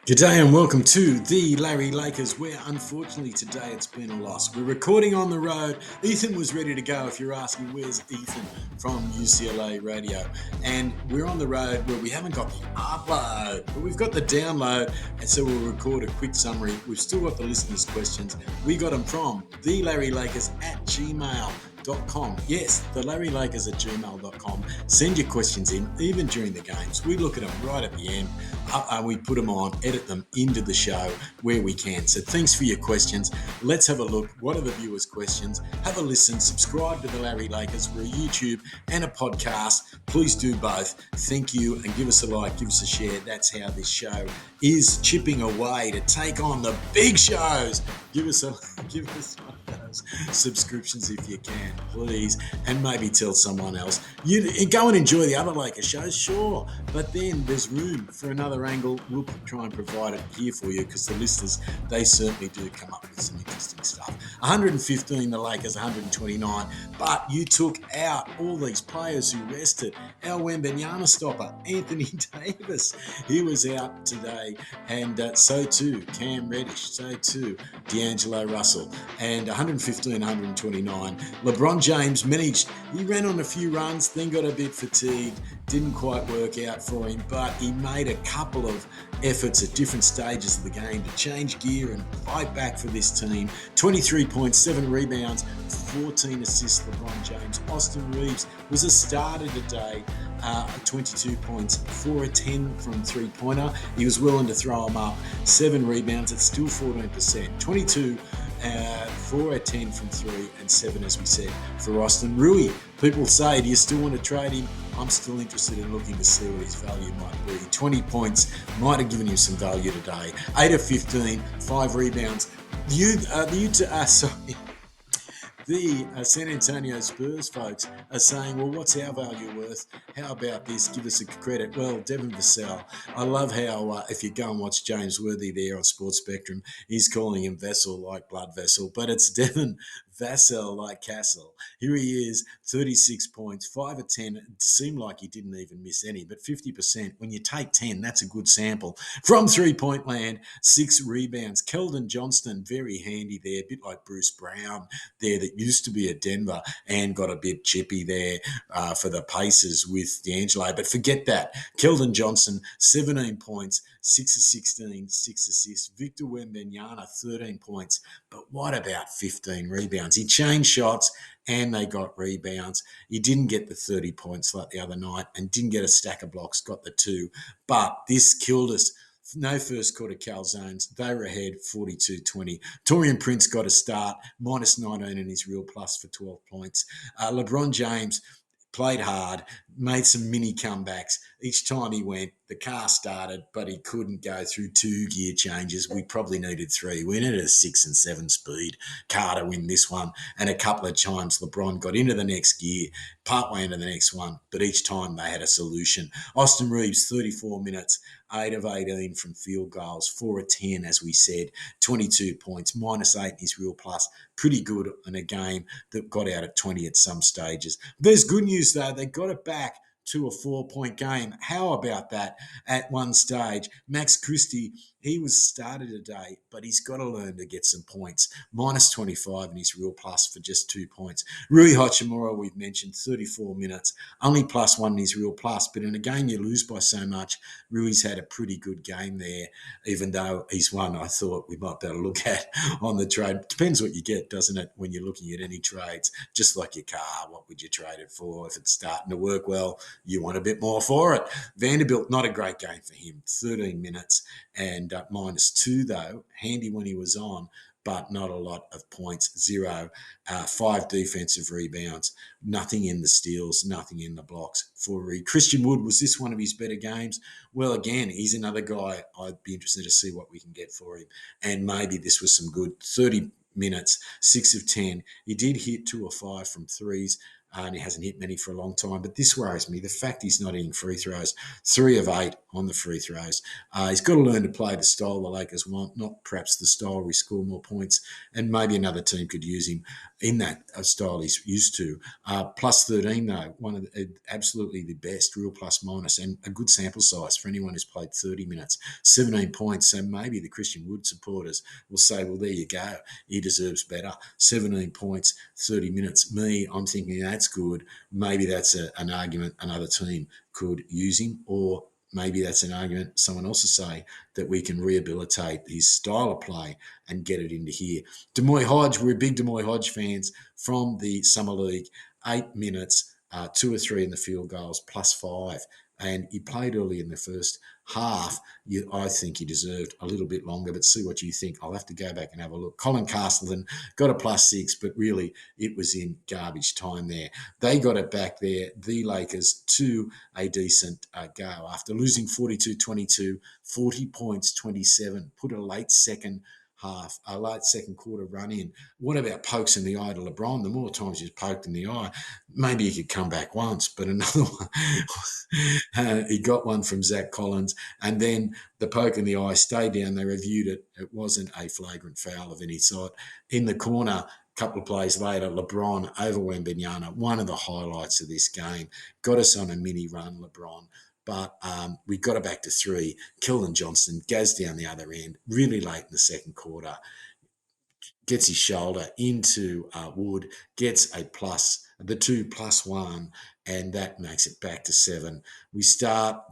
G'day and welcome to the Larry Lakers, where unfortunately today it's been a loss. We're recording on the road. Ethan was ready to go. If you're asking, where's Ethan from UCLA Radio? And we're on the road where we haven't got the upload, but we've got the download, and so we'll record a quick summary. We've still got the listeners' questions. We got them from thelarrylakers@gmail.com. Yes, thelarrylakers@gmail.com. Send your questions in, even during the games. We look at them right at the end. We put them on, edit them into the show where we can. So thanks for your questions. Let's have a look. What are the viewers' questions? Have a listen. Subscribe to the Larry Lakers. We're a YouTube and a podcast. Please do both. Thank you, and give us a like, give us a share. That's how this show is chipping away to take on the big shows. Give us one of those subscriptions if you can, please, and maybe tell someone else. You go and enjoy the other Lakers shows, sure, but then there's room for another angle. We'll try and provide it here for you because the listeners, they certainly do come up with some interesting stuff. 115, the Lakers 129, but you took out all these players who rested. Our Wembanyama stopper, Anthony Davis, he was out today, and so too Cam Reddish, so too D'Angelo Russell, and 115, 129. LeBron James managed, he ran on a few runs, then got a bit fatigued, didn't quite work out for him, but he made a couple of efforts at different stages of the game to change gear and fight back for this team. 23 points, 7 rebounds, 14 assists, LeBron James. Austin Reeves was a starter today, 22 points, 4 of 10 from three-pointer. He was willing to throw him up. 7 rebounds, it's still 14%. 22, 4 of 10 from 3, and 7, as we said, for Austin. Rui, people say, do you still want to trade him? I'm still interested in looking to see what his value might be. 20 points might have given him some value today. 8 of 15, 5 rebounds. The San Antonio Spurs folks are saying, well, what's our value worth? How about this? Give us a credit. Well, Devin Vassell, I love how if you go and watch James Worthy there on Sports Spectrum, he's calling him Vessel like blood vessel, but it's Devin Vassell like Castle. Here he is, 36 points, 5 of 10. It seemed like he didn't even miss any, but 50%. When you take 10, that's a good sample. From three-point land, 6 rebounds. Keldon Johnston, very handy there, a bit like Bruce Brown there that used to be at Denver and got a bit chippy there for the Pacers with D'Angelo. But forget that. Keldon Johnson, 17 points, 6 of 16, 6 assists. Victor Wembanyama, 13 points. But what about 15 rebounds? He changed shots and they got rebounds. He didn't get the 30 points like the other night and didn't get a stack of blocks, got the 2. But this killed us. No first quarter calzones. They were ahead 42-20. Taurean Prince got a start, minus 19 in his real plus for 12 points. LeBron James played hard, made some mini comebacks. Each time he went, the car started, but he couldn't go through 2 gear changes. We probably needed 3. We needed a 6 and 7 speed car to win this one. And a couple of times LeBron got into the next gear, partway into the next one, but each time they had a solution. Austin Reeves, 34 minutes, 8 of 18 from field goals, 4 of 10, as we said, 22 points, minus 8 in his real plus. Pretty good in a game that got out at 20 at some stages. There's good news, though. They got it back to a 4-point game. How about that at one stage? Max Christie, he was started today, but he's got to learn to get some points. Minus 25 in his real plus for just 2 points. Rui Hachimura, we've mentioned, 34 minutes, only plus 1 in his real plus, but in a game you lose by so much, Rui's had a pretty good game there, even though he's one I thought we might be able to look at on the trade. Depends what you get, doesn't it, when you're looking at any trades? Just like your car, what would you trade it for? If it's starting to work well, you want a bit more for it. Vanderbilt, not a great game for him, 13 minutes and minus 2, though. Handy when he was on, but not a lot of points. 0, 5 defensive rebounds, nothing in the steals, nothing in the blocks for Reed. Christian Wood, was this one of his better games? Well, again, he's another guy I'd be interested to see what we can get for him. And maybe this was some good 30 minutes, 6 of 10. He did hit 2 or 5 from threes, and he hasn't hit many for a long time. But this worries me. The fact he's not hitting free throws, 3 of 8 on the free throws. He's got to learn to play the style the Lakers want, not perhaps the style where we score more points, and maybe another team could use him in that style he's used to. Plus 13, though, one of absolutely the best, real plus minus, and a good sample size for anyone who's played 30 minutes. 17 points, so maybe the Christian Wood supporters will say, well, there you go, he deserves better. 17 points, 30 minutes. Me, I'm thinking that's good. Maybe that's an argument another team could use him, or maybe that's an argument someone else will say that we can rehabilitate his style of play and get it into here. Demoy Hodge, we're big Demoy Hodge fans from the Summer League. 8 minutes, 2 or 3 in the field goals, +5. And he played early in the first half. I think he deserved a little bit longer, but see what you think. I'll have to go back and have a look. Colin Castleton got a +6, but really it was in garbage time there. They got it back there, the Lakers, to a decent go after losing 42-22, 40 points, 27, put a late second quarter run in. What about pokes in the eye to LeBron? The more times he's poked in the eye, maybe he could come back once, but another one, he got one from Zach Collins, and then the poke in the eye stayed down. They reviewed it. It wasn't a flagrant foul of any sort. In the corner, a couple of plays later, LeBron over Wembanyama, one of the highlights of this game, got us on a mini run, LeBron. But we got it back to 3. Keldon Johnson goes down the other end really late in the second quarter, gets his shoulder into Wood, gets a plus, the 2+1, and that makes it back to 7.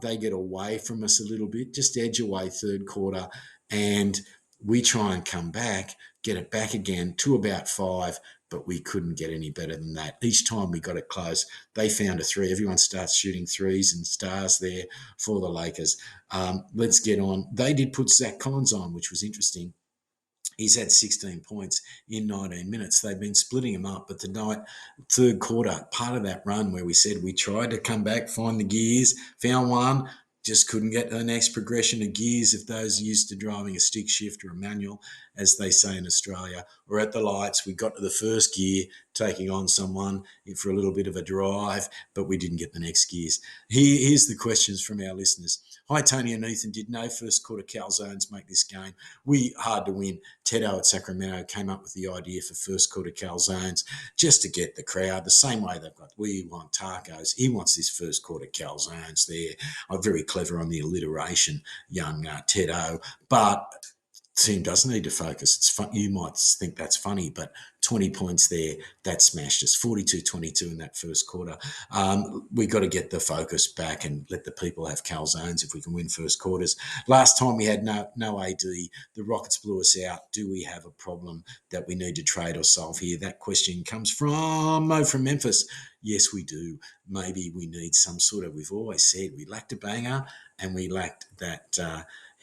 They get away from us a little bit, just edge away third quarter, and we try and come back, get it back again to about 5, but we couldn't get any better than that. Each time we got it close, they found a 3. Everyone starts shooting threes and stars there for the Lakers. Let's get on. They did put Zach Collins on, which was interesting. He's had 16 points in 19 minutes. They've been splitting him up, but tonight, third quarter, part of that run where we said we tried to come back, find the gears, found one, just couldn't get the next progression of gears if those are used to driving a stick shift or a manual, as they say in Australia. Or at the lights, we got to the first gear, taking on someone for a little bit of a drive, but we didn't get the next gears. Here's the questions from our listeners. Hi, Tony and Ethan. Did no first quarter calzones make this game? We hard to win. Tedo at Sacramento came up with the idea for first quarter calzones just to get the crowd, the same way they've got, we want tacos. He wants this first quarter calzones there. I'm very clever on the alliteration, young Tedo. But team does need to focus. It's fun. You might think that's funny, but 20 points there, that smashed us. 42-22 in that first quarter. We got to get the focus back and let the people have calzones if we can win first quarters. Last time we had no AD. The Rockets blew us out. Do we have a problem that we need to trade or solve here? That question comes from Mo from Memphis. Yes, we do. Maybe we need some sort of, we've always said we lacked a banger and we lacked that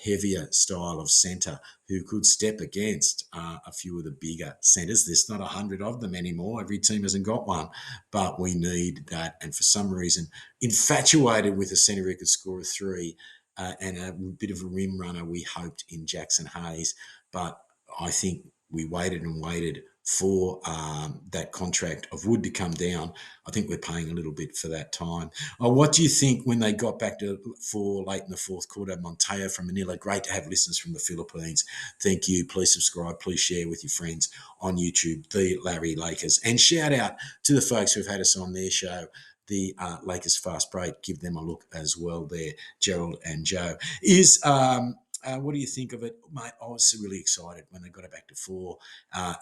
heavier style of centre who could step against a few of the bigger centres. There's not 100 of them anymore. Every team hasn't got one, but we need that. And for some reason, infatuated with a centre who could score a 3 and a bit of a rim runner, we hoped in Jackson Hayes. But I think we waited and waited for that contract of Wood to come down. I think we're paying a little bit for that time. What do you think when they got back to 4 late in the fourth quarter? Monteo from Manila. Great to have listeners from the Philippines. Thank you. Please subscribe. Please share with your friends on YouTube, the Larry Lakers. And shout out to the folks who've had us on their show, the Lakers Fast Break. Give them a look as well there, Gerald and Joe. What do you think of it, mate? I was really excited when they got it back to 4.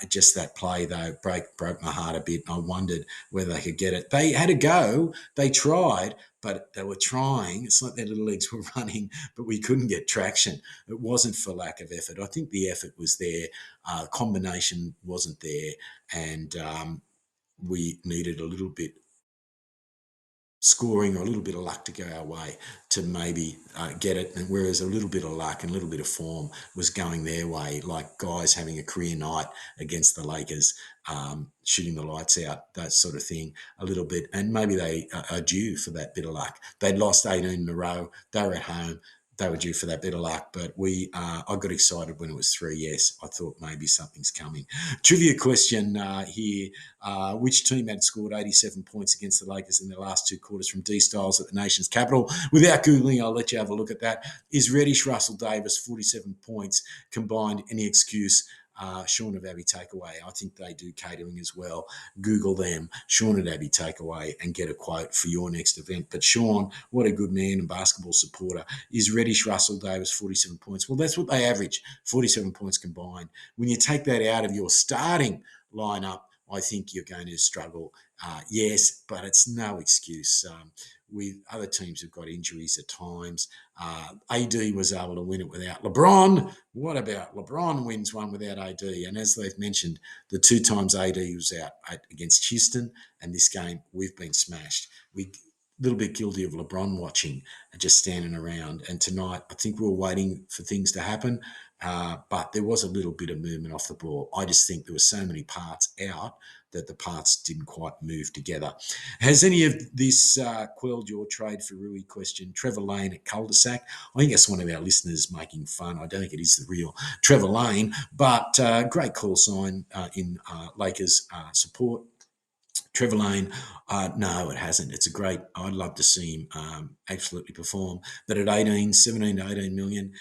Just that play, though, broke my heart a bit. I wondered whether they could get it. They had a go. They tried, but they were trying. It's like their little legs were running, but we couldn't get traction. It wasn't for lack of effort. I think the effort was there. Combination wasn't there, and we needed a little bit scoring or a little bit of luck to go our way to maybe get it, and whereas a little bit of luck and a little bit of form was going their way, like guys having a career night against the Lakers, shooting the lights out, that sort of thing, a little bit, and maybe they are due for that bit of luck. They'd lost 18 in a row. They were at home. they were due for that bit of luck, but I got excited when it was 3. Yes, I thought maybe something's coming. Trivia question here: which team had scored 87 points against the Lakers in their last 2 quarters from D Styles at the nation's capital? Without googling, I'll let you have a look at that. Is Reddish, Russell Davis, 47 points combined? Any excuse? Sean of Abbey Takeaway. I think they do catering as well. Google them, Sean at Abbey Takeaway, and get a quote for your next event. But Sean, what a good man and basketball supporter. Is Reddish, Russell Davis 47 points? Well, that's what they average, 47 points combined. When you take that out of your starting lineup, I think you're going to struggle. Yes, but it's no excuse. With other teams who've got injuries at times. AD was able to win it without LeBron. What about LeBron wins one without AD? And as they've mentioned, the 2 times AD was out against Houston, and this game we've been smashed. We little bit guilty of LeBron watching and just standing around. And tonight, I think we were waiting for things to happen, but there was a little bit of movement off the ball. I just think there were so many parts out that the parts didn't quite move together. Has any of this quelled your trade for Rui question? Trevor Lane at Cul-de-sac. I think that's one of our listeners making fun. I don't think it is the real Trevor Lane, but great call sign in Lakers support. Trevor Lane, no, it hasn't. It's a great, I'd love to see him absolutely perform. But at 17 to 18 million,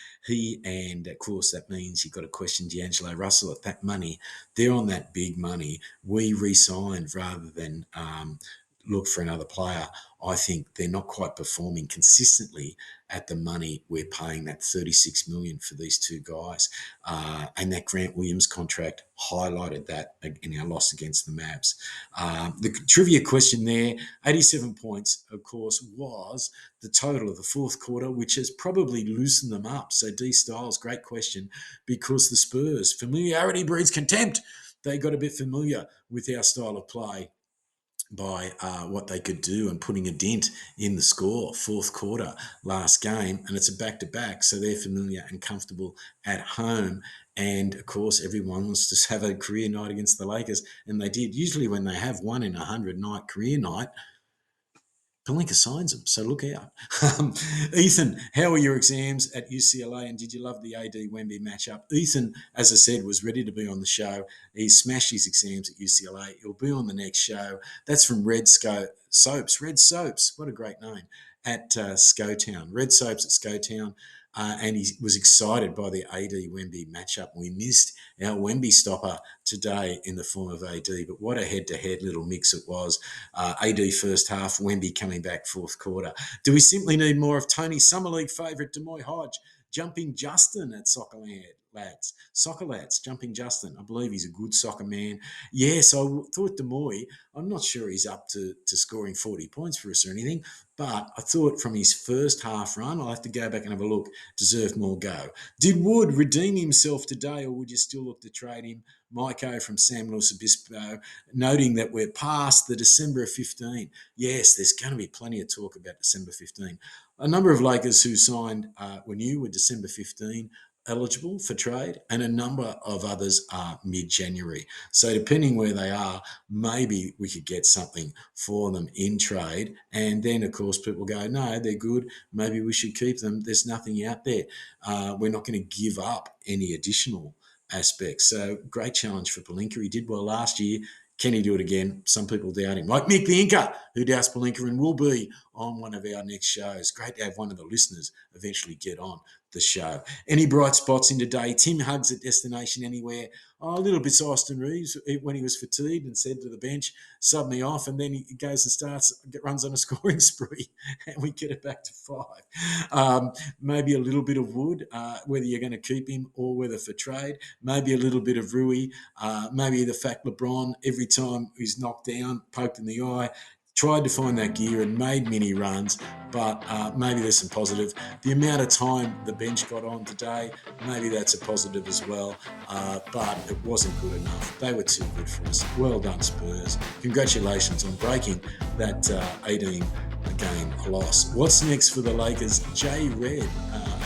and of course, that means you've got to question D'Angelo Russell at that money. They're on that big money. We re-signed rather than look for another player. I think they're not quite performing consistently at the money we're paying, that 36 million for these 2 guys. And that Grant Williams contract highlighted that in our loss against the Mavs. The trivia question there, 87 points, of course, was the total of the 4th quarter, which has probably loosened them up. So D Styles, great question, because the Spurs, familiarity breeds contempt. They got a bit familiar with our style of play by what they could do and putting a dent in the score, 4th quarter, last game, and it's a back-to-back, so they're familiar and comfortable at home. And, of course, everyone wants to have a career night against the Lakers, and they did. Usually when they have 1 in 100 night career night, Palinka signs them, so look out. Ethan, how were your exams at UCLA, and did you love the AD Wemby matchup? Ethan, as I said, was ready to be on the show. He smashed his exams at UCLA. He'll be on the next show. That's from Red Soaps. Red Soaps, what a great name, at Scotown. Red Soaps at Scotown. And he was excited by the AD Wemby matchup. We missed our Wemby stopper today in the form of AD, but what a head-to-head little mix it was. AD first half, Wemby coming back 4th quarter. Do we simply need more of Tony Summer League favourite Demoy Hodge? Jumping Justin at Soccer Lads, Jumping Justin. I believe he's a good soccer man. Yes, I thought Demoy, I'm not sure he's up to scoring 40 points for us or anything, but I thought from his first half run, I'll have to go back and have a look, deserved more go. Did Wood redeem himself today, or would you still look to trade him? Miko from San Luis Obispo, noting that we're past the December of 15. Yes, there's going to be plenty of talk about December 15. A number of Lakers who signed were new with December 15 eligible for trade, and a number of others are mid-January. So depending where they are, maybe we could get something for them in trade. And then, of course, people go, no, they're good. Maybe we should keep them. There's nothing out there. We're not going to give up any additional aspects. So great challenge for Palinka. He did well last year. Can he do it again? Some people doubt him. Like Mick the Inca, who doubts Palinka and will be on one of our next shows. Great to have one of the listeners eventually get on the show. Any bright spots in today? Tim Hugs at Destination Anywhere. Oh, a little bit Austin Reeves when he was fatigued and said to the bench, sub me off, and then he goes and runs on a scoring spree, and we get it back to 5. Maybe a little bit of Wood, whether you're going to keep him or whether for trade. Maybe a little bit of Rui. Maybe the fact LeBron, every time he's knocked down, poked in the eye, tried to find that gear and made mini runs, but maybe there's some positive. The amount of time the bench got on today, maybe that's a positive as well, but it wasn't good enough. They were too good for us. Well done, Spurs. Congratulations on breaking that 18-game loss. What's next for the Lakers? Jay Red,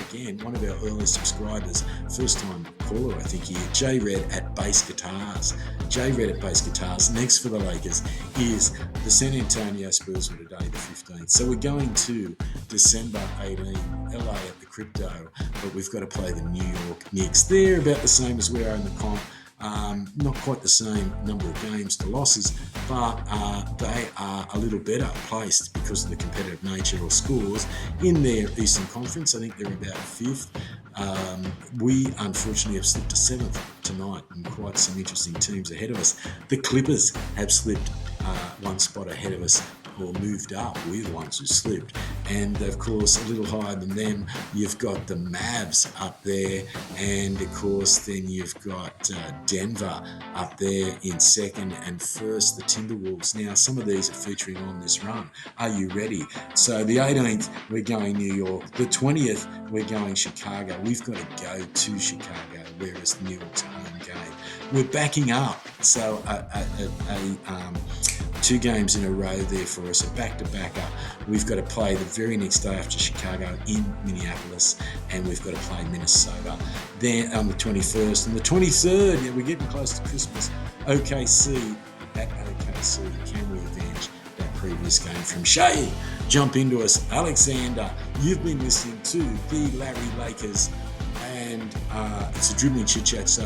again, one of our early subscribers, first-time caller, I think here, Jay Red at Bass Guitars. Jay Red at Bass Guitars. Next for the Lakers is the San Antonio Spurs for today, the 15th. So we're going to December 18, LA at the crypto, but we've got to play the New York Knicks. They're about the same as we are in the comp. Not quite the same number of games to losses, but they are a little better placed because of the competitive nature or scores in their Eastern Conference. I think they're about fifth. We unfortunately have slipped to seventh tonight, and quite some interesting teams ahead of us. The Clippers have slipped one spot ahead of us, or moved up. We're the ones who slipped. And of course, a little higher than them, you've got the Mavs up there. And of course, then you've got Denver up there in second, and first, the Timberwolves. Now, some of these are featuring on this run. Are you ready? So the 18th, we're going New York. The 20th, we're going Chicago. We've got to go to Chicago, whereas New York's a home game. We're backing up. So 2 games in a row there for us, a back-to-back up. We've got to play the very next day after Chicago in Minneapolis, and we've got to play Minnesota then on the 21st. And the 23rd, yeah, we're getting close to Christmas, OKC at OKC. Can we avenge that previous game from Shea? Jump into us. Alexander, you've been listening to the Larry Lakers, and it's a dribbling chit-chat, so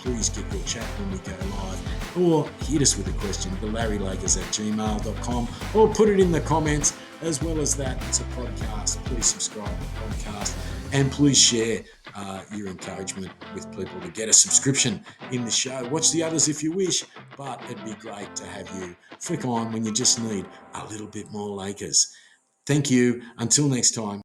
please get your chat when we go live, or hit us with a question, thelarrylakers@gmail.com, or put it in the comments. As well as that, it's a podcast. Please subscribe to the podcast, and please share your encouragement with people to get a subscription in the show. Watch the others if you wish, but it'd be great to have you flick on when you just need a little bit more Lakers. Thank you. Until next time.